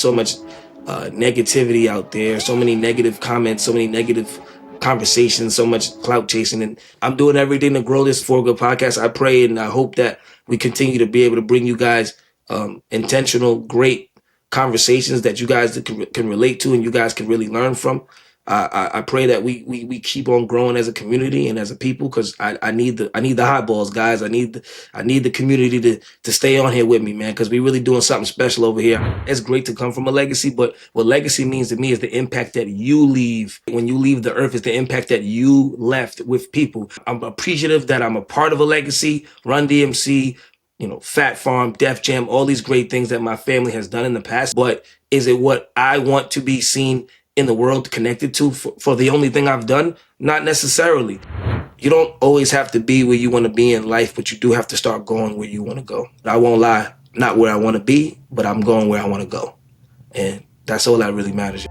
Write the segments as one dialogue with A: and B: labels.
A: so much negativity out there, so many negative comments, so many negative conversations, so much clout chasing. And I'm doing everything to grow this For Good podcast. I pray and I hope that we continue to be able to bring you guys intentional, great conversations that you guys can relate to and you guys can really learn from. I pray that we keep on growing as a community and as a people, because I need the hot balls, guys. I need the community to stay on here with me, man, because we really doing something special over here. It's great to come from a legacy, but what legacy means to me is the impact that you leave when you leave the earth, is the impact that you left with people. I'm appreciative that I'm a part of a legacy. Run DMC, Fat Farm, Def Jam, all these great things that my family has done in the past. But is it what I want to be seen in the world connected to for the only thing I've done? Not necessarily. You don't always have to be where you want to be in life, but you do have to start going where you want to go. I won't lie, not where I want to be, but I'm going where I want to go. And that's all that really matters.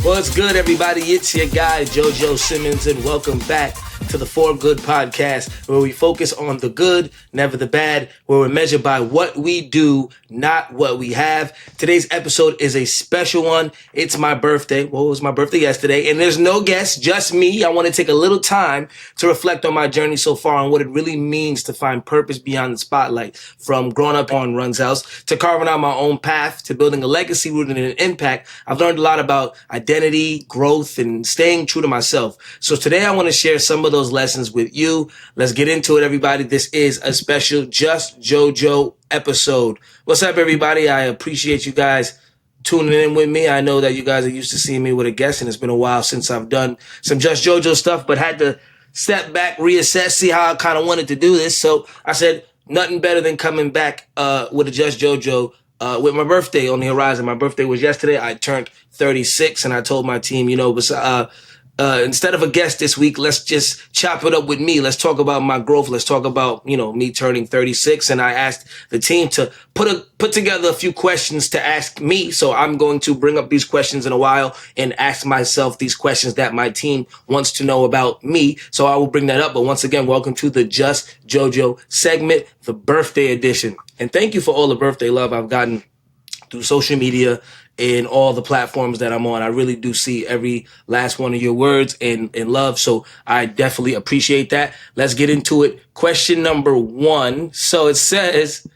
A: What's good, everybody? It's your guy, JoJo Simmons, and welcome back to the For Good podcast, where we focus on the good, never the bad, where we're measured by what we do, not what we have. Today's episode is a special one. It's my birthday. Well, it was my birthday yesterday, and there's no guest, just me. I want to take a little time to reflect on my journey so far and what it really means to find purpose beyond the spotlight. From growing up on Run's house to carving out my own path to building a legacy rooted in an impact, I've learned a lot about identity, growth, and staying true to myself. So today I want to share some of those lessons with you. Let's get into it, everybody. This is a special Just JoJo episode. What's up, everybody? I appreciate you guys tuning in with me. I know that you guys are used to seeing me with a guest, and it's been a while since I've done some Just JoJo stuff, but had to step back, reassess, see how I kind of wanted to do this. So I said, nothing better than coming back with a Just JoJo with my birthday on the horizon. My birthday was yesterday. I turned 36, and I told my team, instead of a guest this week, let's just chop it up with me. Let's talk about my growth. Let's talk about, me turning 36. And I asked the team to put together a few questions to ask me. So I'm going to bring up these questions in a while and ask myself these questions that my team wants to know about me. So I will bring that up. But once again, welcome to the Just JoJo segment, the birthday edition. And thank you for all the birthday love I've gotten through social media and all the platforms that I'm on. I really do see every last one of your words and love. So I definitely appreciate that. Let's get into it. Question number 1. So it says,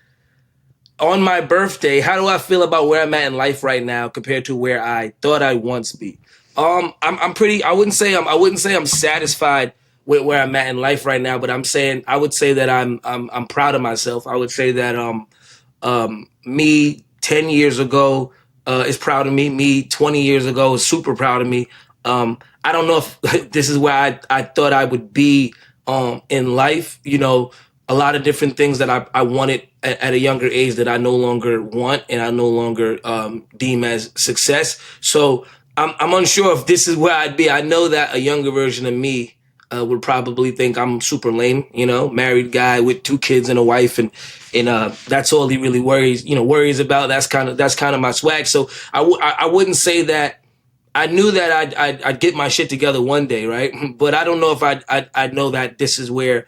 A: on my birthday, how do I feel about where I'm at in life right now compared to where I thought I'd once be? I wouldn't say I'm satisfied with where I'm at in life right now, but I would say that I'm proud of myself. I would say that me 10 years ago is proud of me. Me 20 years ago is super proud of me. I don't know if this is where I thought I would be in life. A lot of different things that I wanted at a younger age that I no longer want and I no longer deem as success. So I'm unsure if this is where I'd be. I know that a younger version of me would probably think I'm super lame, married guy with 2 kids and a wife, and that's all he really worries about. That's kind of my swag. So I wouldn't say that I knew that I'd get my shit together one day, right? But I don't know if I'd know that this is where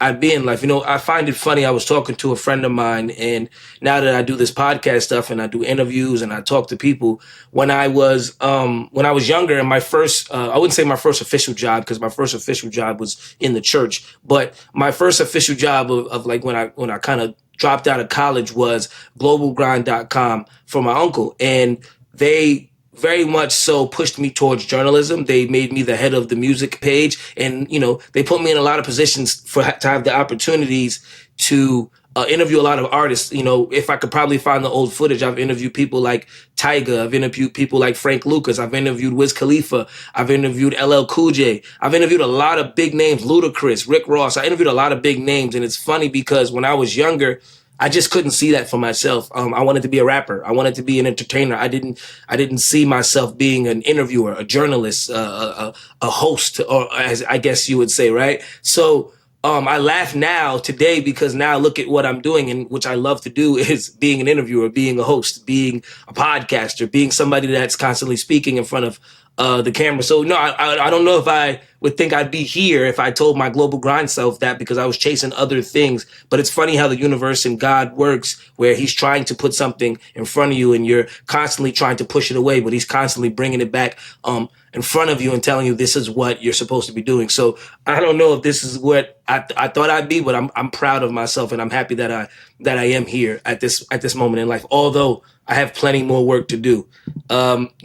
A: I'd be in life. I find it funny. I was talking to a friend of mine, and now that I do this podcast stuff and I do interviews and I talk to people, when I was younger, and my first, I wouldn't say my first official job, because my first official job was in the church, but my first official job of like when I kind of dropped out of college was globalgrind.com for my uncle. And they very much so pushed me towards journalism. They made me the head of the music page, and they put me in a lot of positions to have the opportunities to interview a lot of artists. If I could probably find the old footage, I've interviewed people like Tyga. I've interviewed people like Frank Lucas. I've interviewed Wiz Khalifa. I've interviewed LL Cool J. I've interviewed a lot of big names, Ludacris, Rick Ross. I interviewed a lot of big names, and it's funny because when I was younger, I just couldn't see that for myself. I wanted to be a rapper. I wanted to be an entertainer. I didn't see myself being an interviewer, a journalist, a host, or as I guess you would say, right? So I laugh now today because now look at what I'm doing, and which I love to do is being an interviewer, being a host, being a podcaster, being somebody that's constantly speaking in front of the camera. So no, I don't know if I would think I'd be here if I told my global grind self that, because I was chasing other things. But it's funny how the universe and God works, where he's trying to put something in front of you and you're constantly trying to push it away, but he's constantly bringing it back in front of you and telling you this is what you're supposed to be doing. So I don't know if this is what I thought I'd be, but I'm proud of myself and I'm happy that I am here at this moment in life, although I have plenty more work to do.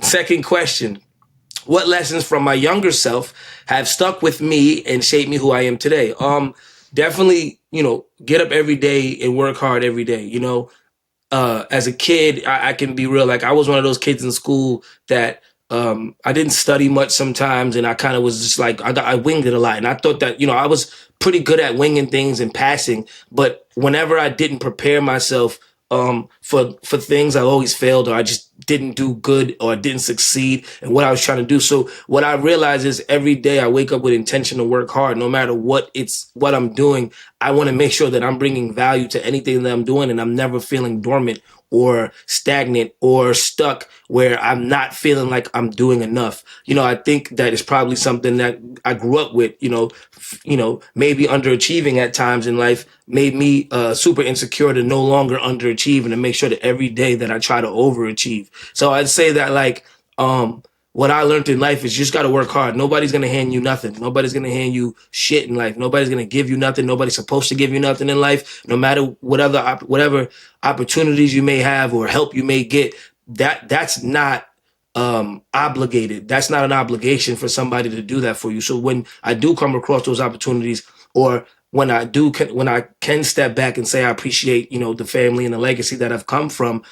A: Second question. What lessons from my younger self have stuck with me and shaped me who I am today? Definitely, get up every day and work hard every day. As a kid, I can be real. Like, I was one of those kids in school that I didn't study much sometimes, and I kind of was just like, I winged it a lot. And I thought that, I was pretty good at winging things and passing. But whenever I didn't prepare myself for things, I always failed, or I just didn't do good, or didn't succeed in what I was trying to do. So what I realize is every day I wake up with intention to work hard, no matter what I'm doing. I want to make sure that I'm bringing value to anything that I'm doing, and I'm never feeling dormant or stagnant or stuck where I'm not feeling like I'm doing enough. I think that is probably something that I grew up with, maybe underachieving at times in life made me super insecure to no longer underachieve and to make sure that every day that I try to overachieve. So I'd say that, like, what I learned in life is you just got to work hard. Nobody's going to hand you nothing. Nobody's going to hand you shit in life. Nobody's going to give you nothing. Nobody's supposed to give you nothing in life. No matter whatever opportunities you may have or help you may get, that's not obligated. That's not an obligation for somebody to do that for you. So when I do come across those opportunities, or when I can step back and say I appreciate, the family and the legacy that I've come from,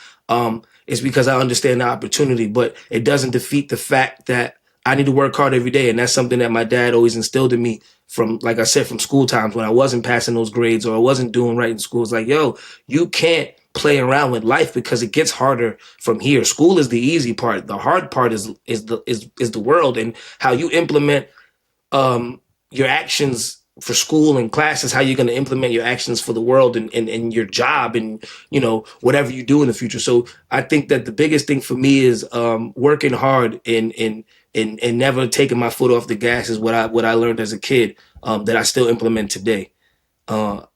A: it's because I understand the opportunity. But it doesn't defeat the fact that I need to work hard every day. And that's something that my dad always instilled in me from, like I said, from school times when I wasn't passing those grades or I wasn't doing right in school. It's like, yo, you can't play around with life because it gets harder from here. School is the easy part. The hard part is the world, and how you implement your actions for school and classes, how you're going to implement your actions for the world and your job and, whatever you do in the future. So I think that the biggest thing for me is working hard and never taking my foot off the gas is what I learned as a kid that I still implement today. Let's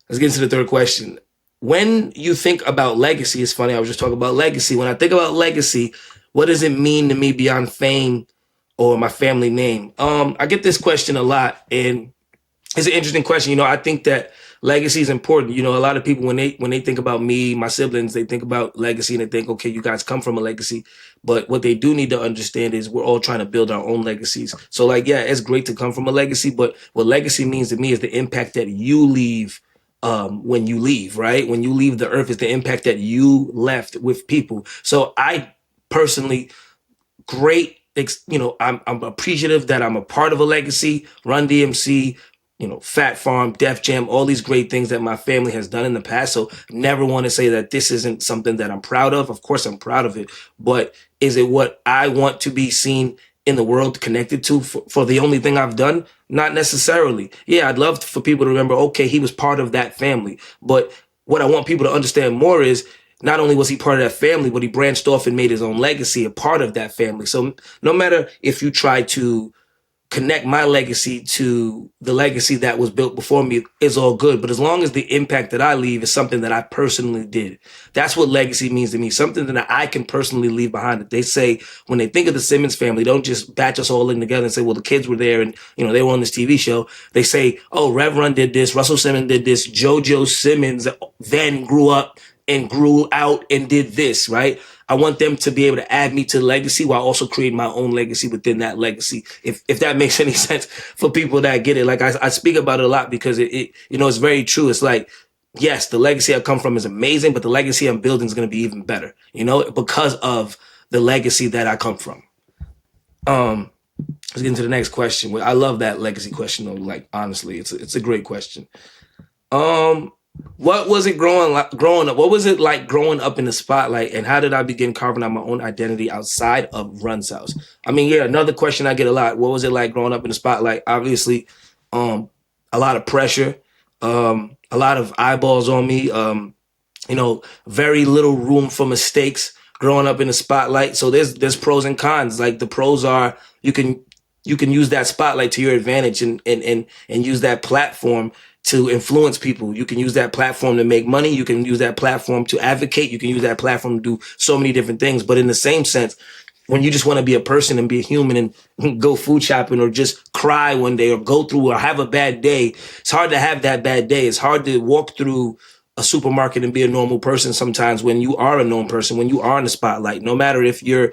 A: get into the third question. When you think about legacy, it's funny, I was just talking about legacy. When I think about legacy, what does it mean to me beyond fame or my family name? I get this question a lot, and it's an interesting question. I think that legacy is important. A lot of people, when they think about me, my siblings, they think about legacy and they think, okay, you guys come from a legacy. But what they do need to understand is we're all trying to build our own legacies. So, like, yeah, it's great to come from a legacy, but what legacy means to me is the impact that you leave when you leave, right? When you leave the earth, is the impact that you left with people. So I personally, I'm appreciative that I'm a part of a legacy. Run DMC, Fat Farm, Def Jam, all these great things that my family has done in the past. So never want to say that this isn't something that I'm proud of. Of course I'm proud of it, but is it what I want to be seen in the world connected to for the only thing I've done? Not necessarily. Yeah, I'd love for people to remember, okay, he was part of that family. But what I want people to understand more is not only was he part of that family, but he branched off and made his own legacy a part of that family. So no matter if you try to connect my legacy to the legacy that was built before me, is all good. But as long as the impact that I leave is something that I personally did, that's what legacy means to me. Something that I can personally leave behind. That they say when they think of the Simmons family, don't just batch us all in together and say, well, the kids were there and, they were on this TV show. They say, oh, Rev Run did this, Russell Simmons did this, JoJo Simmons then grew up and grew out and did this, right? I want them to be able to add me to the legacy while also creating my own legacy within that legacy. If that makes any sense for people that get it. Like I speak about it a lot because it's very true. It's like, yes, the legacy I come from is amazing, but the legacy I'm building is going to be even better, because of the legacy that I come from. Let's get into the next question. I love that legacy question though. Like, honestly, it's a great question. What was it growing up? What was it like growing up in the spotlight, and how did I begin carving out my own identity outside of Run's house? I mean, yeah, another question I get a lot. What was it like growing up in the spotlight? Obviously, a lot of pressure, a lot of eyeballs on me. Very little room for mistakes growing up in the spotlight. So there's pros and cons. Like the pros are you can use that spotlight to your advantage and use that platform to influence people. You can use that platform to make money. You can use that platform to advocate. You can use that platform to do so many different things. But in the same sense, when you just want to be a person and be a human and go food shopping or just cry one day or go through or have a bad day, it's hard to have that bad day. It's hard to walk through a supermarket and be a normal person sometimes when you are a known person, when you are in the spotlight, no matter if you're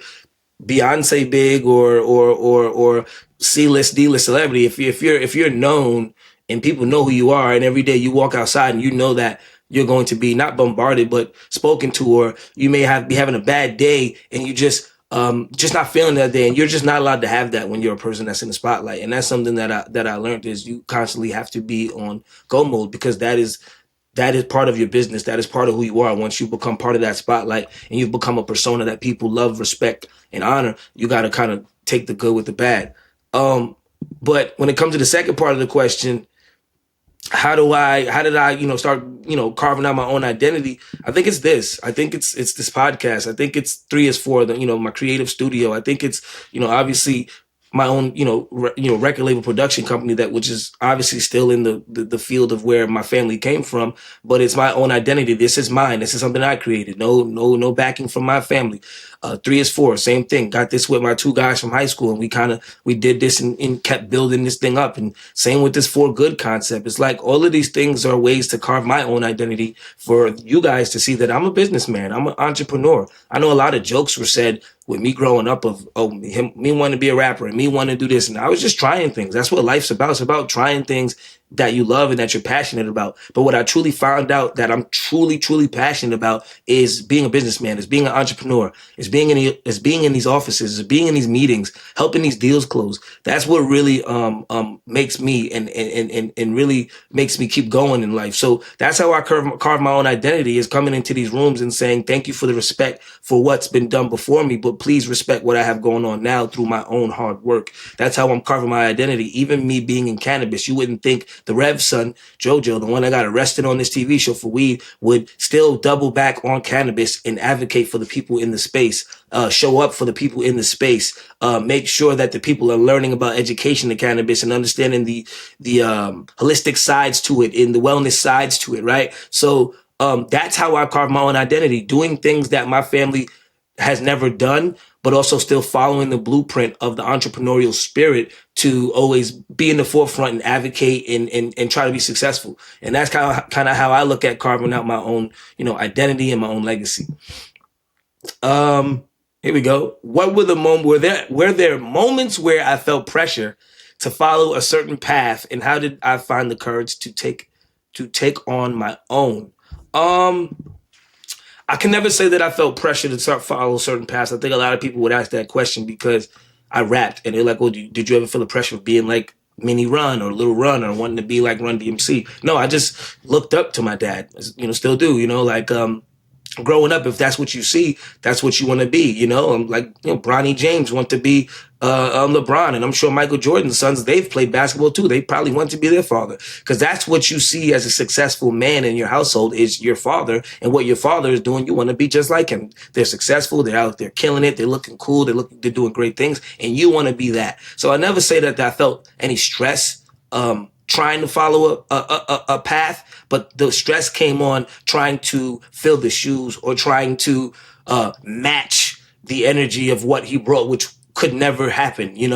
A: Beyonce big or C-list, D-list celebrity. If you're known and people know who you are, and every day you walk outside and you know that you're going to be not bombarded but spoken to, or you may be having a bad day and you just not feeling that day, and you're just not allowed to have that when you're a person that's in the spotlight. And that's something that I learned is you constantly have to be on go mode, because that is part of your business. That is part of who you are. Once you become part of that spotlight and you've become a persona that people love, respect, and honor, you got to kind of take the good with the bad. But when it comes to the second part of the question, how did I start carving out my own identity? I think it's this. I think it's this podcast. I think it's 3 is 4, my creative studio. I think it's obviously my own record label production company, that which is obviously still in the field of where my family came from, but it's my own identity. This is mine. This is something I created. No backing from my family. 3 is 4, same thing. Got this with my 2 guys from high school, and we did this and kept building this thing up. And same with this for good concept. It's like all of these things are ways to carve my own identity for you guys to see that I'm a businessman. I'm an entrepreneur. I know a lot of jokes were said with me growing up of me wanting to be a rapper and me wanting to do this, and I was just trying things. That's what life's about. It's about trying things that you love and that you're passionate about. But what I truly found out that I'm truly passionate about is being a businessman, is being an entrepreneur, is being in these offices, is being in these meetings, helping these deals close. That's what really makes me and really makes me keep going in life. So that's how I carve my own identity, is coming into these rooms and saying thank you for the respect for what's been done before me, but please respect what I have going on now through my own hard work. That's how I'm carving my identity. Even me being in cannabis, you wouldn't think the Rev's son, JoJo, the one that got arrested on this TV show for weed, would still double back on cannabis and advocate for the people in the space, show up for the people in the space, make sure that the people are learning about education of cannabis and understanding the holistic sides to it and the wellness sides to it, right? So that's how I carve my own identity, doing things that my family has never done, but also still following the blueprint of the entrepreneurial spirit to always be in the forefront and advocate and try to be successful. And that's kind of how I look at carving out my own, identity and my own legacy. Here we go. What were the moments, were there moments where I felt pressure to follow a certain path, and how did I find the courage to take on my own? I can never say that I felt pressure to start follow certain paths. I think a lot of people would ask that question because I rapped, and they're like, "Oh, did you ever feel the pressure of being like Mini Run or Little Run or wanting to be like Run DMC?" No, I just looked up to my dad. Still do. Growing up, if that's what you see, that's what you want to be. I'm like, Bronny James want to be LeBron, and I'm sure Michael Jordan's sons, they've played basketball too. They probably want to be their father, because that's what you see as a successful man in your household is your father, and what your father is doing, you want to be just like him. They're successful, they're out there killing it, they're looking cool, they're doing great things, and you want to be that. So I never say that I felt any stress trying to follow a path, but the stress came on trying to fill the shoes or trying to match the energy of what he brought, which could never happen. In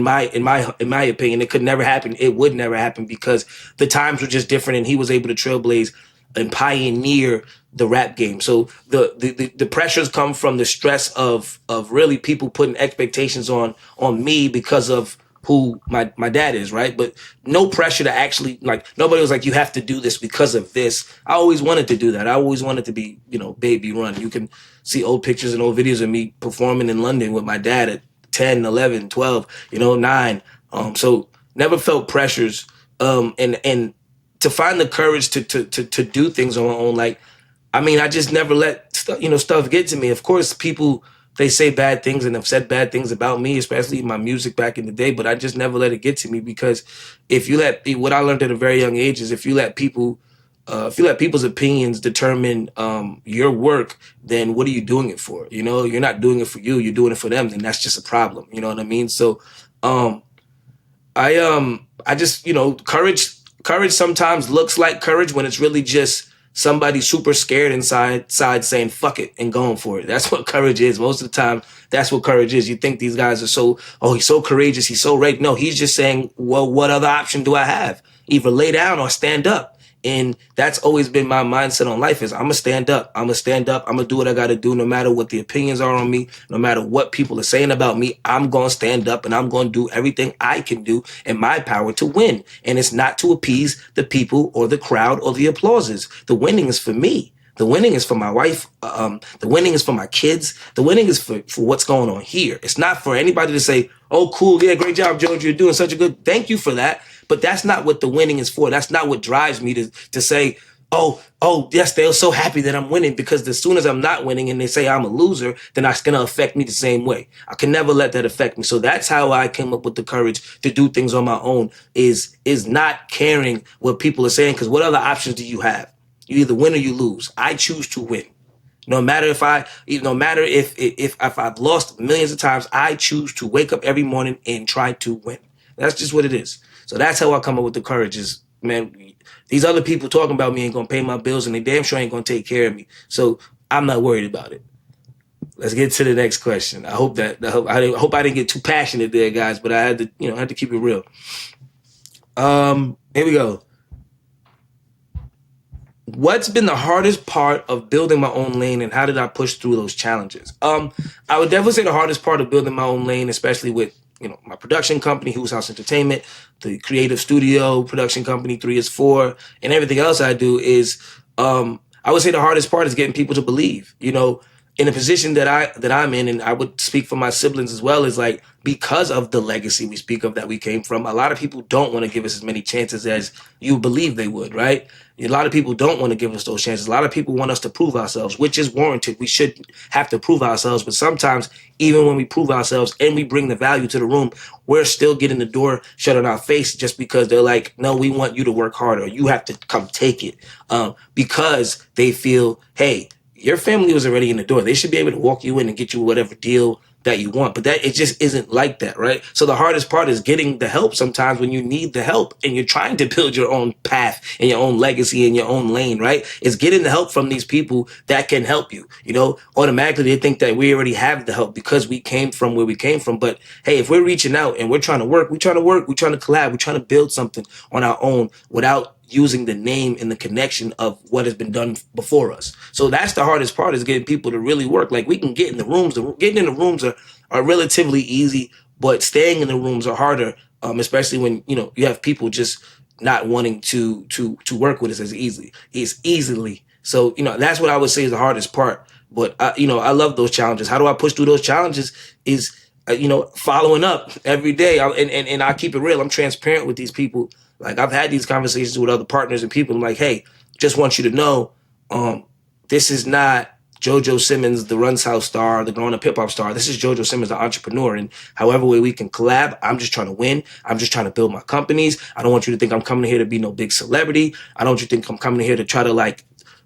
A: my opinion, it could never happen. It would never happen because the times were just different, and he was able to trailblaze and pioneer the rap game. So the pressures come from the stress of really people putting expectations on me because of who my dad is, right? But no pressure to actually, like, nobody was like, you have to do this because of this. I always wanted to do that. I always wanted to be, Baby Run. You can see old pictures and old videos of me performing in London with my dad at 10, 11, 12, 9. So never felt pressures. And to find the courage to do things on my own, like, I just never let stuff get to me. Of course, people they say bad things and have said bad things about me, especially my music back in the day, but I just never let it get to me, because if you let, what I learned at a very young age is if you let people's opinions determine your work, then what are you doing it for? You know, you're not doing it for you, you're doing it for them, then that's just a problem. You know what I mean? So I just, courage sometimes looks like courage when it's really just somebody super scared inside saying fuck it and going for it. That's what courage is. Most of the time, that's what courage is. You think these guys are so, oh, he's so courageous, he's so right. No, he's just saying, well, what other option do I have? Either lay down or stand up. And that's always been my mindset on life is I'm going to stand up. I'm going to stand up. I'm going to do what I got to do no matter what the opinions are on me, no matter what people are saying about me. I'm going to stand up and I'm going to do everything I can do in my power to win. And it's not to appease the people or the crowd or the applauses. The winning is for me. The winning is for my wife. The winning is for my kids. The winning is for what's going on here. It's not for anybody to say, oh, cool. Yeah, great job, JoJo. You're doing such a good. Thank you for that. But that's not what the winning is for. That's not what drives me to say, oh, yes, they're so happy that I'm winning, because as soon as I'm not winning and they say I'm a loser, then that's going to affect me the same way. I can never let that affect me. So that's how I came up with the courage to do things on my own, is not caring what people are saying, because what other options do you have? You either win or you lose. I choose to win. No matter if I've lost millions of times, I choose to wake up every morning and try to win. That's just what it is. So that's how I come up with the courage is, man, these other people talking about me ain't going to pay my bills and they damn sure ain't going to take care of me. So I'm not worried about it. Let's get to the next question. I hope I didn't get too passionate there, guys, but I had to keep it real. Here we go. What's been the hardest part of building my own lane, and how did I push through those challenges? I would definitely say the hardest part of building my own lane, especially with my production company, Who's House Entertainment, the creative studio production company, 3 is 4, and everything else I do is, I would say the hardest part is getting people to believe, in a position that I'm in, and I would speak for my siblings as well, is like, because of the legacy we speak of that we came from, a lot of people don't want to give us as many chances as you believe they would, right? A lot of people don't want to give us those chances. A lot of people want us to prove ourselves, which is warranted. We should have to prove ourselves. But sometimes, even when we prove ourselves and we bring the value to the room, we're still getting the door shut on our face just because they're like, no, we want you to work harder. You have to come take it. Because they feel, hey, your family was already in the door. They should be able to walk you in and get you whatever deal that you want. But it just isn't like that, right? So the hardest part is getting the help sometimes when you need the help and you're trying to build your own path and your own legacy and your own lane, right? It's getting the help from these people that can help you. Automatically they think that we already have the help because we came from where we came from. But hey, if we're reaching out and we're trying to collab, we're trying to build something on our own without using the name and the connection of what has been done before us. So that's the hardest part, is getting people to really work. Like, we can get in the rooms. Getting in the rooms are relatively easy, but staying in the rooms are harder, especially when, you have people just not wanting to work with us as easily. So, that's what I would say is the hardest part. But, I love those challenges. How do I push through those challenges is, following up every day. And I keep it real. I'm transparent with these people. Like, I've had these conversations with other partners and people. I'm like, hey, just want you to know, this is not JoJo Simmons, the Runs House star, the growing up hip hop star. This is JoJo Simmons, the entrepreneur. And however way we can collab, I'm just trying to win. I'm just trying to build my companies. I don't want you to think I'm coming here to be no big celebrity. I don't want you to think I'm coming here to try to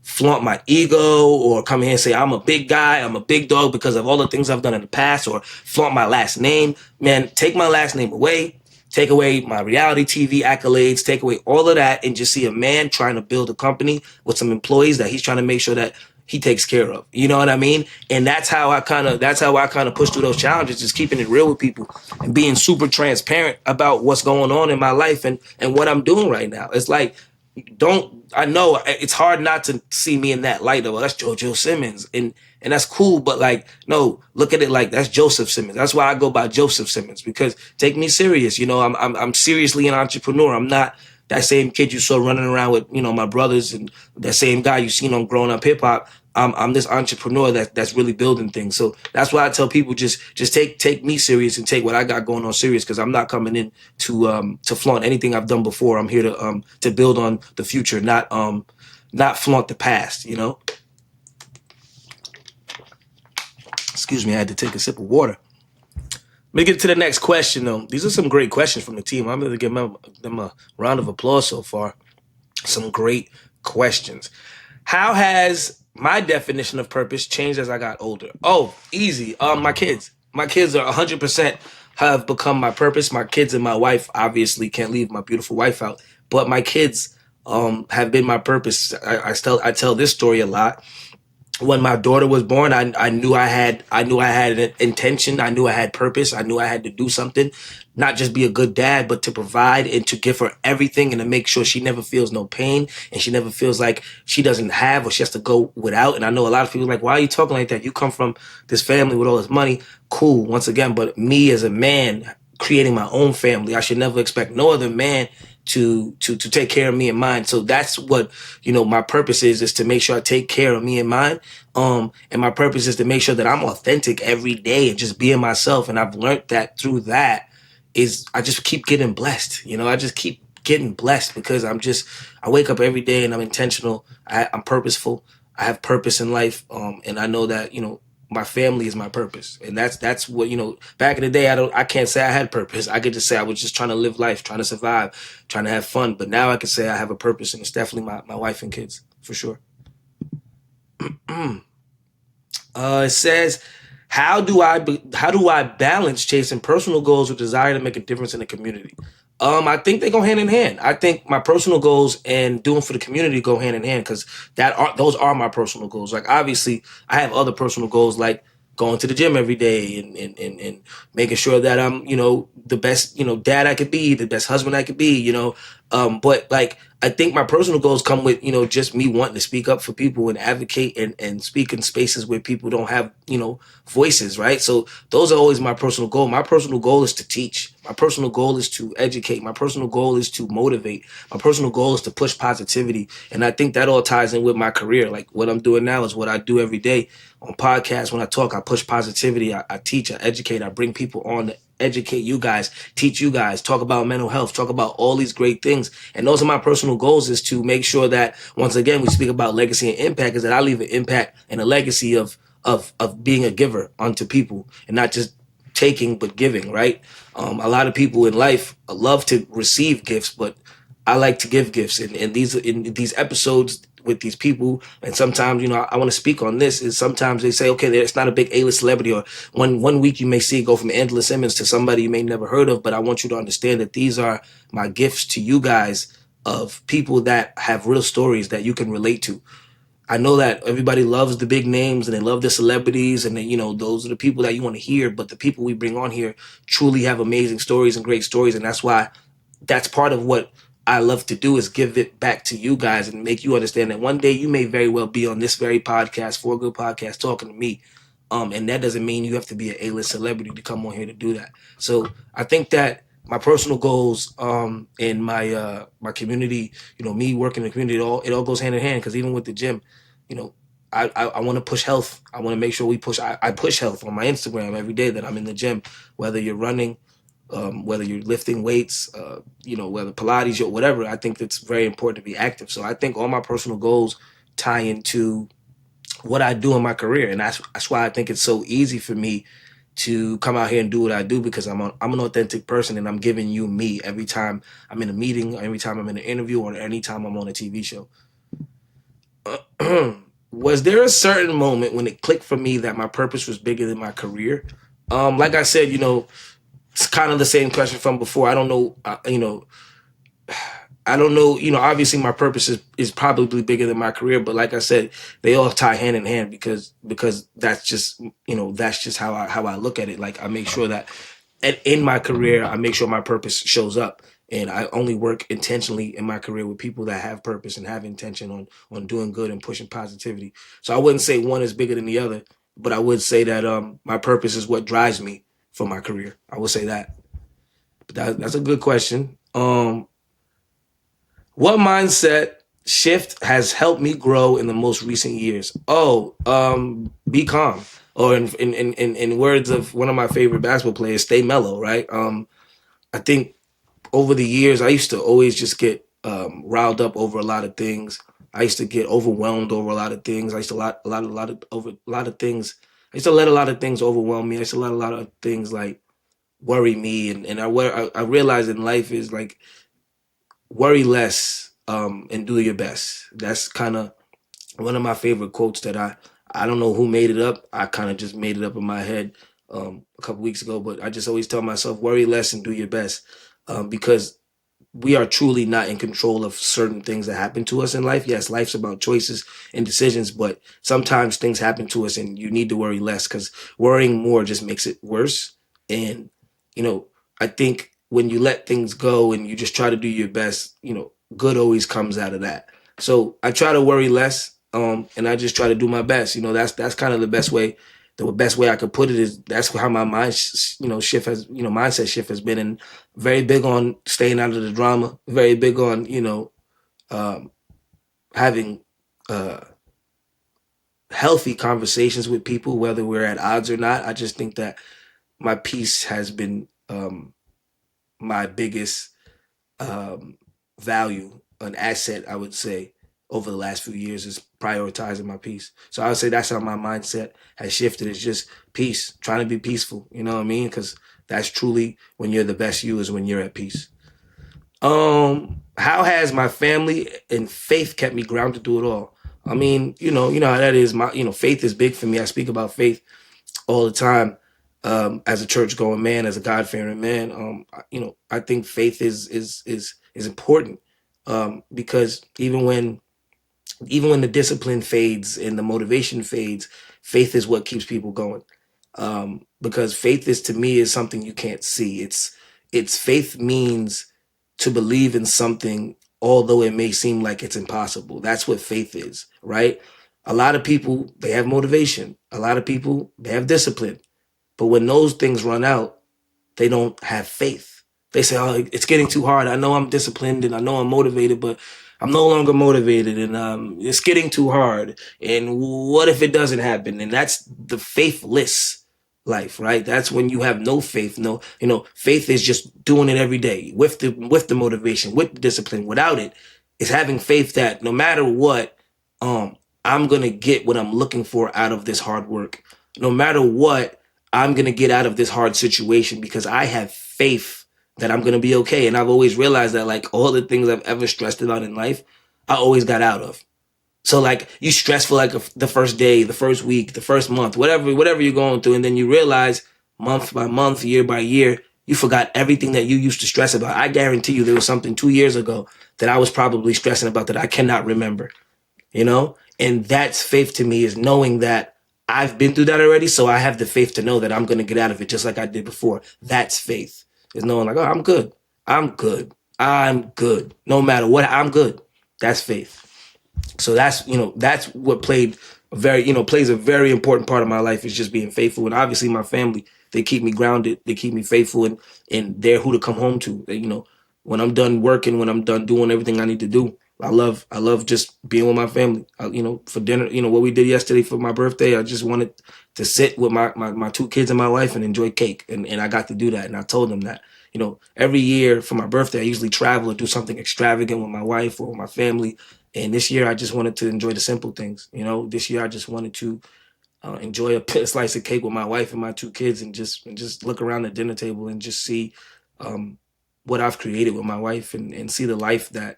A: flaunt my ego or come here and say I'm a big guy, I'm a big dog because of all the things I've done in the past, or flaunt my last name. Man, take my last name away. Take away my reality TV accolades, take away all of that, and just see a man trying to build a company with some employees that he's trying to make sure that he takes care of. You know what I mean? And that's how I kind of push through those challenges, just keeping it real with people and being super transparent about what's going on in my life and what I'm doing right now. It's like, I know it's hard not to see me in that light of, well, that's JoJo Simmons and that's cool, but no, look at it like that's Joseph Simmons. That's why I go by Joseph Simmons, because take me serious. I'm seriously an entrepreneur. I'm not that same kid you saw running around with, my brothers, and that same guy you seen on Growing Up Hip Hop. I'm this entrepreneur that's really building things. So that's why I tell people just take me serious and take what I got going on serious, because I'm not coming in to flaunt anything I've done before. I'm here to build on the future, not flaunt the past. Excuse me, I had to take a sip of water. Let me get to the next question, though. These are some great questions from the team. I'm going to give them a round of applause so far. Some great questions. How has my definition of purpose changed as I got older? Oh, easy. My kids. My kids are 100% have become my purpose. My kids and my wife obviously can't leave my beautiful wife out, but my kids have been my purpose. I tell this story a lot. When my daughter was born, I knew I knew I had an intention. I knew I had purpose. I knew I had to do something, not just be a good dad, but to provide and to give her everything and to make sure she never feels no pain and she never feels like she doesn't have or she has to go without. And I know a lot of people are like, why are you talking like that? You come from this family with all this money. Cool, once again, but me as a man creating my own family, I should never expect no other man to take care of me and mine. So that's what, my purpose is to make sure I take care of me and mine. And my purpose is to make sure that I'm authentic every day and just being myself. And I've learned that through that is I just keep getting blessed. I just keep getting blessed because I wake up every day and I'm intentional. I'm purposeful. I have purpose in life. And I know that, my family is my purpose. And that's what, back in the day, I can't say I had purpose. I could just say I was just trying to live life, trying to survive, trying to have fun. But now I can say I have a purpose, and it's definitely my wife and kids, for sure. It says, how do I balance chasing personal goals with desire to make a difference in the community? I think they go hand in hand. I think my personal goals and doing for the community go hand in hand because those are my personal goals. Like obviously, I have other personal goals like going to the gym every day and making sure that I'm the best dad I could be, the best husband I could be. But like I think my personal goals come with just me wanting to speak up for people and advocate and speak in spaces where people don't have voices, right? So those are always my personal goal. My personal goal is to teach. My personal goal is to educate. My personal goal is to motivate. My personal goal is to push positivity. And I think that all ties in with my career. Like what I'm doing now is what I do every day on podcasts. When I talk, I push positivity. I teach, I educate, I bring people on to educate you guys, teach you guys, talk about mental health, talk about all these great things. And those are my personal goals, is to make sure that once again, we speak about legacy and impact, is that I leave an impact and a legacy of being a giver unto people and not just taking, but giving, right? A lot of people in life love to receive gifts, but I like to give gifts. And in these episodes with these people, and sometimes, I want to speak on this, is sometimes they say, okay, it's not a big A-list celebrity, or one week you may see it go from Angela Simmons to somebody you may never heard of, but I want you to understand that these are my gifts to you guys of people that have real stories that you can relate to. I know that everybody loves the big names and they love the celebrities and those are the people that you want to hear, but the people we bring on here truly have amazing stories and great stories. And that's part of what I love to do, is give it back to you guys and make you understand that one day you may very well be on this very podcast, For Good Podcast, talking to me. And that doesn't mean you have to be an A-list celebrity to come on here to do that. So I think that my personal goals in my community, me working in the community, it all goes hand in hand, because even with the gym, I want to push health. I want to make sure I push health on my Instagram every day that I'm in the gym, whether you're running, whether you're lifting weights, whether Pilates or whatever. I think it's very important to be active. So I think all my personal goals tie into what I do in my career. And that's why I think it's so easy for me to come out here and do what I do, because I'm an authentic person and I'm giving you me every time I'm in a meeting, or every time I'm in an interview, or any time I'm on a TV show. Was there a certain moment when it clicked for me that my purpose was bigger than my career? Like I said, it's kind of the same question from before. I don't know, I don't know, obviously my purpose is probably bigger than my career, but like I said, they all tie hand in hand because that's just, that's just how I look at it. Like I make sure that in my career, I make sure my purpose shows up, and I only work intentionally in my career with people that have purpose and have intention on doing good and pushing positivity. So I wouldn't say one is bigger than the other, but I would say that my purpose is what drives me for my career. I would say that. But that's a good question. What mindset shift has helped me grow in the most recent years? Be calm. Or in words of one of my favorite basketball players, stay mellow, right? I think over the years, I used to always just get riled up over a lot of things. I used to get overwhelmed over a lot of things. I used to over a lot of things used to let a lot of things overwhelm me. I used to let a lot of things like worry me, and I realized in life is like worry less, and do your best. That's kind of one of my favorite quotes that I don't know who made it up. I kind of just made it up in my head a couple weeks ago, but I just always tell myself worry less and do your best, because we are truly not in control of certain things that happen to us in life. Yes, life's about choices and decisions, but sometimes things happen to us and you need to worry less because worrying more just makes it worse. And, you know, I think when you let things go and you just try to do your best, good always comes out of that. So I try to worry less, and I just try to do my best. That's kind of the best way. The best way I could put it is that's how my mind, shift has, mindset shift has been. And very big on staying out of the drama. Very big on um, having uh, healthy conversations with people, whether we're at odds or not. I just think that my peace has been my biggest um, value, an asset, I would say, over the last few years is prioritizing my peace. So I would say that's how my mindset has shifted. It's just peace, trying to be peaceful. You know what I mean? Because that's truly when you're the best you is when you're at peace. How has my family and faith kept me grounded through it all? I mean, you know how that is. Faith is big for me. I speak about faith all the time. As a church going man, as a God fearing man, I think faith is important. Because even when the discipline fades and the motivation fades, faith is what keeps people going. Because faith is to me is something you can't see. It's faith means to believe in something, although it may seem like it's impossible. That's what faith is, right? A lot of people they have motivation. A lot of people they have discipline. But when those things run out, they don't have faith. They say, "Oh, it's getting too hard. I know I'm disciplined and I know I'm motivated, but I'm no longer motivated, and it's getting too hard. And what if it doesn't happen?" And that's the faithless life, right? That's when you have no faith. No, faith is just doing it every day with the motivation, with the discipline. Without it, it's having faith that no matter what, I'm gonna get what I'm looking for out of this hard work. No matter what, I'm going to get out of this hard situation because I have faith that I'm going to be okay. And I've always realized that like all the things I've ever stressed about in life, I always got out of. So like you stress for like the first day, the first week, the first month, whatever you're going through. And then you realize month by month, year by year, you forgot everything that you used to stress about. I guarantee you there was something 2 years ago that I was probably stressing about that I cannot remember, And that's faith to me is knowing that I've been through that already. So I have the faith to know that I'm going to get out of it just like I did before. That's faith is knowing like, oh, I'm good. I'm good. I'm good. No matter what, I'm good. That's faith. So that's what plays a very important part of my life is just being faithful. And obviously my family, they keep me grounded. They keep me faithful and they're who to come home to. When I'm done working, when I'm done doing everything I need to do, I love just being with my family. For dinner, what we did yesterday for my birthday, I just wanted to sit with my two kids and my wife and enjoy cake. And I got to do that. And I told them that, every year for my birthday, I usually travel or do something extravagant with my wife or with my family. And this year, I just wanted to enjoy the simple things. This year I just wanted to enjoy a slice of cake with my wife and my two kids, and just look around the dinner table and just see um, what I've created with my wife, and see the life that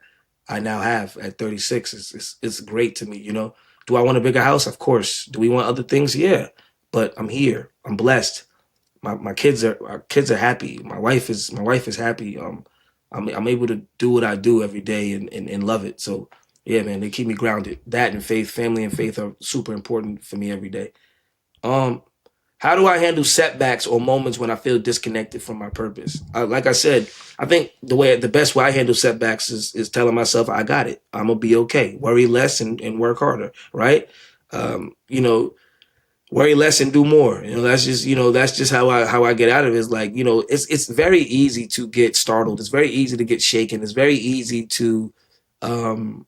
A: I now have at 36. It's great to me. Do I want a bigger house? Of course. Do we want other things? Yeah. But I'm here. I'm blessed. My kids are happy. My wife is happy. I'm able to do what I do every day and love it. So yeah, man, they keep me grounded. That and faith, family and faith are super important for me every day. Um, how do I handle setbacks or moments when I feel disconnected from my purpose? Like I said, I think the best way I handle setbacks is telling myself I got it. I'm gonna be okay. Worry less and work harder. Right? Um, you know, Worry less and do more. That's just how I get out of it. Is like, it's very easy to get startled. It's very easy to get shaken. It's very easy to um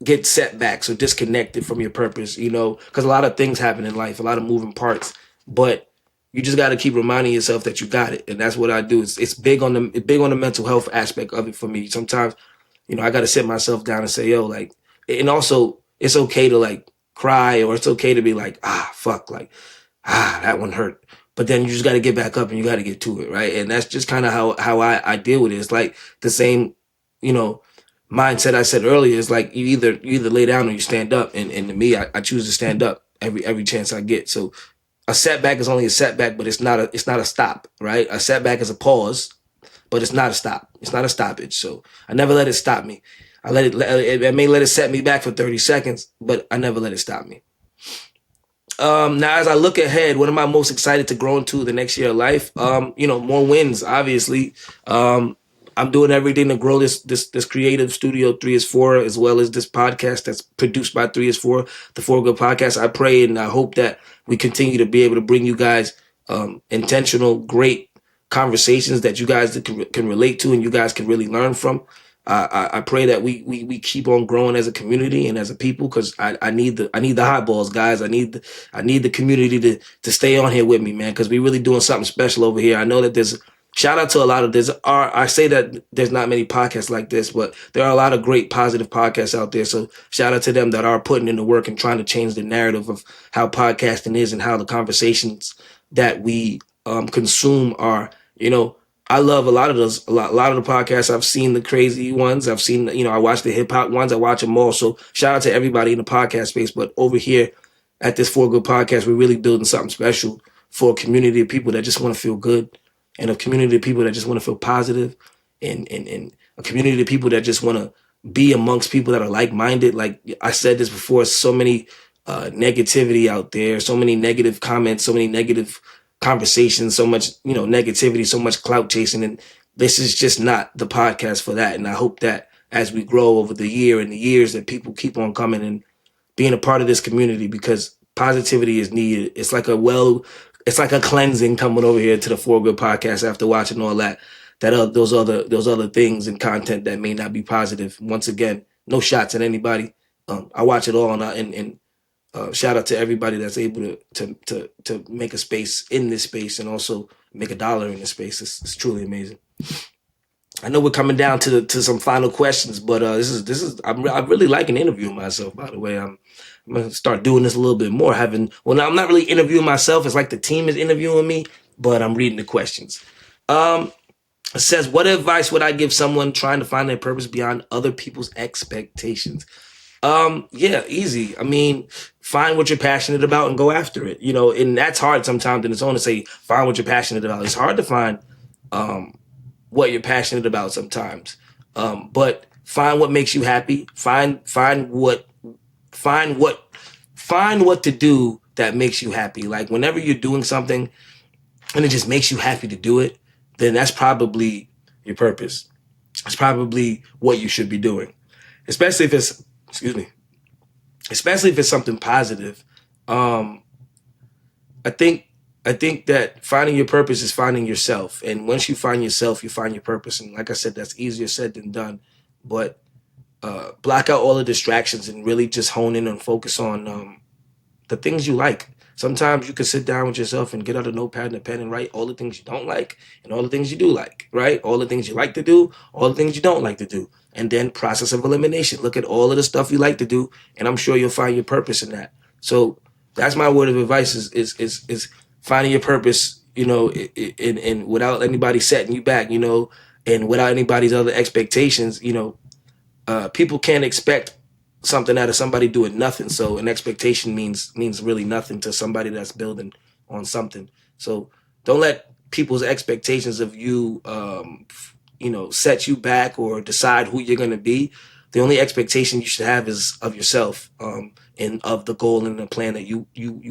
A: get setbacks or disconnected from your purpose, because a lot of things happen in life, a lot of moving parts, but you just got to keep reminding yourself that you got it. And that's what I do. It's big on the mental health aspect of it for me. Sometimes, I got to sit myself down and say, yo, like, and also it's okay to like cry, or it's okay to be like, fuck, like, that one hurt. But then you just got to get back up and you got to get to it, right? And that's just kind of how I deal with it. It's like the same, you know, mindset I said earlier. Is like you either lay down or you stand up. And to me, I choose to stand up every chance I get. So a setback is only a setback, but it's not a stop, right? A setback is a pause, but it's not a stop. It's not a stoppage. So I never let it stop me. I may let it set me back for 30 seconds, but I never let it stop me. Now, as I look ahead, what am I most excited to grow into the next year of life? More wins, obviously. I'm doing everything to grow this creative studio 3 is 4, as well as this podcast that's produced by 3 is 4, the 4 Good Podcast. I pray and I hope that we continue to be able to bring you guys intentional, great conversations that you guys can relate to and you guys can really learn from. I pray that we keep on growing as a community and as a people, because I need the hot balls, guys. I need the community to stay on here with me, man, because we really doing something special over here. I know that there's shout out to a lot of I say that there's not many podcasts like this, but there are a lot of great positive podcasts out there. So shout out to them that are putting in the work and trying to change the narrative of how podcasting is and how the conversations that we consume are, I love a lot of those, a lot of the podcasts. I've seen the crazy ones. I've seen, I watch the hip hop ones. I watch them all. So shout out to everybody in the podcast space. But over here at this For Good Podcast, we're really building something special for a community of people that just want to feel good, and a community of people that just want to feel positive, and a community of people that just want to be amongst people that are like-minded. Like I said this before, so many negativity out there, so many negative comments, so many negative conversations, so much, negativity, so much clout chasing. And this is just not the podcast for that. And I hope that as we grow over the year and the years, that people keep on coming and being a part of this community, because positivity is needed. It's like a cleansing coming over here to the For Good Podcast after watching all that those other things and content that may not be positive. Once again, no shots at anybody. I watch it all, and shout out to everybody that's able to make a space in this space and also make $1 in this space. It's truly amazing. I know we're coming down to some final questions, but this is I'm really liking interviewing myself. By the way, I'm gonna start doing this a little bit more. Now I'm not really interviewing myself. It's like the team is interviewing me, but I'm reading the questions. It says, what advice would I give someone trying to find their purpose beyond other people's expectations? Yeah, easy. I mean, find what you're passionate about and go after it. And that's hard sometimes in its own to say, find what you're passionate about. It's hard to find what you're passionate about sometimes. But find what makes you happy. Find what to do that makes you happy. Like whenever you're doing something and it just makes you happy to do it, then that's probably your purpose. It's probably what you should be doing. Especially if it's something positive. I think that finding your purpose is finding yourself. And once you find yourself, you find your purpose. And like I said, that's easier said than done. But block out all the distractions and really just hone in and focus on the things you like. Sometimes you can sit down with yourself and get out a notepad and a pen and write all the things you don't like and all the things you do like, right? All the things you like to do, all the things you don't like to do. And then process of elimination. Look at all of the stuff you like to do, and I'm sure you'll find your purpose in that. So that's my word of advice is finding your purpose, and without anybody setting you back, and without anybody's other expectations. People can't expect something out of somebody doing nothing. So an expectation means really nothing to somebody that's building on something. So don't let people's expectations of you, set you back or decide who you're going to be. The only expectation you should have is of yourself, and of the goal and the plan that you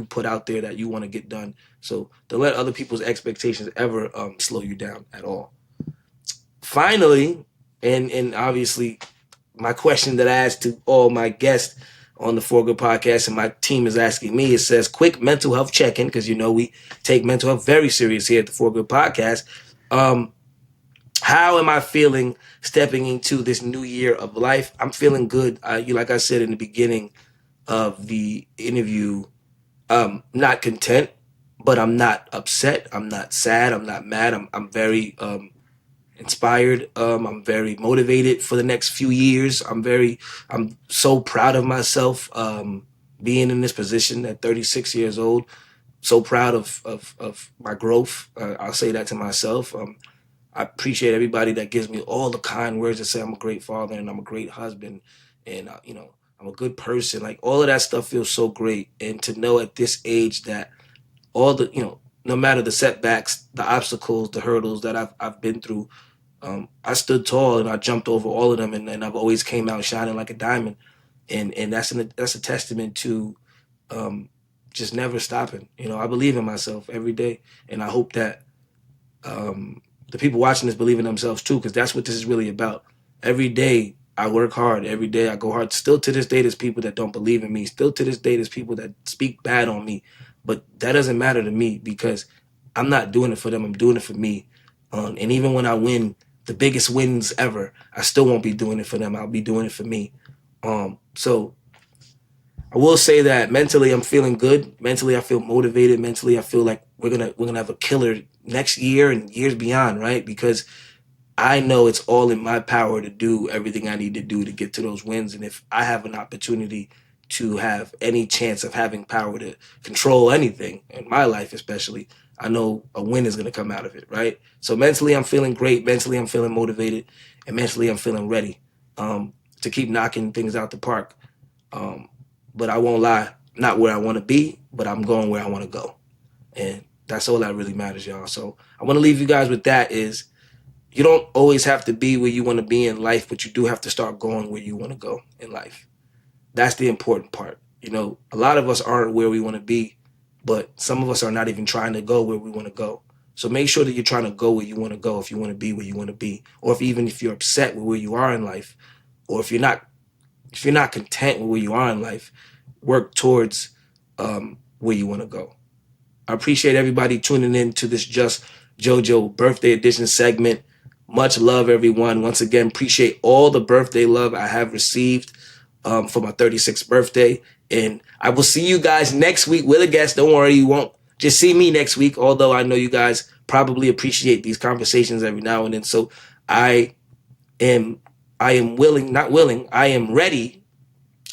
A: put out there that you want to get done. So don't let other people's expectations ever slow you down at all. Finally, and obviously, my question that I asked to all my guests on the For Good Podcast, and my team is asking me, it says, quick mental health check-in, because we take mental health very serious here at the For Good Podcast. How am I feeling stepping into this new year of life? I'm feeling good. Like I said in the beginning of the interview, not content, but I'm not upset. I'm not sad. I'm not mad. I'm very inspired. I'm very motivated for the next few years. I'm so proud of myself. being in this position at 36 years old. So proud of my growth. I'll say that to myself. I appreciate everybody that gives me all the kind words to say I'm a great father and I'm a great husband and, I'm a good person. Like, all of that stuff feels so great. And to know at this age that all the, no matter the setbacks, the obstacles, the hurdles that I've been through, I stood tall and I jumped over all of them, and I've always came out shining like a diamond. And that's a testament to just never stopping. I believe in myself every day, and I hope that the people watching this believe in themselves too, because that's what this is really about. Every day I work hard. Every day I go hard. Still to this day, there's people that don't believe in me. Still to this day, there's people that speak bad on me. But that doesn't matter to me because I'm not doing it for them. I'm doing it for me. And even when I win the biggest wins ever, I still won't be doing it for them. I'll be doing it for me. So I will say that mentally I'm feeling good. Mentally I feel motivated. Mentally I feel like we're gonna have a killer next year and years beyond, right? Because I know it's all in my power to do everything I need to do to get to those wins. And if I have an opportunity to have any chance of having power to control anything in my life, especially, I know a win is going to come out of it, right? So mentally, I'm feeling great. Mentally, I'm feeling motivated. And mentally, I'm feeling ready to keep knocking things out the park. But I won't lie, not where I want to be, but I'm going where I want to go. And that's all that really matters, y'all. So I want to leave you guys with that is, you don't always have to be where you want to be in life, but you do have to start going where you want to go in life. That's the important part. A lot of us aren't where we want to be, but some of us are not even trying to go where we want to go. So make sure that you're trying to go where you want to go if you want to be where you want to be, or if you're upset with where you are in life, or if you're not content with where you are in life, work towards where you want to go. I appreciate everybody tuning in to this Just JoJo birthday edition segment. Much love, everyone. Once again, appreciate all the birthday love I have received for my 36th birthday. And I will see you guys next week with a guest. Don't worry, you won't just see me next week, although I know you guys probably appreciate these conversations every now and then. So I am ready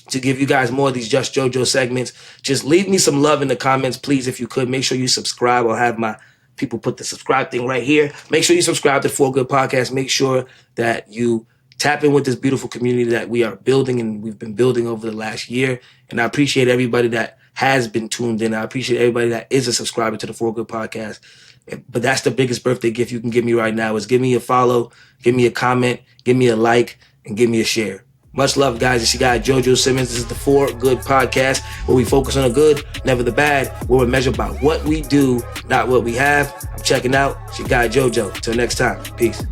A: to give you guys more of these Just JoJo segments. Just leave me some love in the comments, please, if you could. Make sure you subscribe. I'll have my people put the subscribe thing right here. Make sure you subscribe to For Good Podcast. Make sure that you tap in with this beautiful community that we are building and we've been building over the last year. And I appreciate everybody that has been tuned in. I appreciate everybody that is a subscriber to the For Good Podcast. But that's the biggest birthday gift you can give me right now is give me a follow, give me a comment, give me a like, and give me a share. Much love, guys. It's your guy, JoJo Simmons. This is the For Good Podcast, where we focus on the good, never the bad, where we're measured by what we do, not what we have. I'm checking out. It's your guy, JoJo. Till next time. Peace.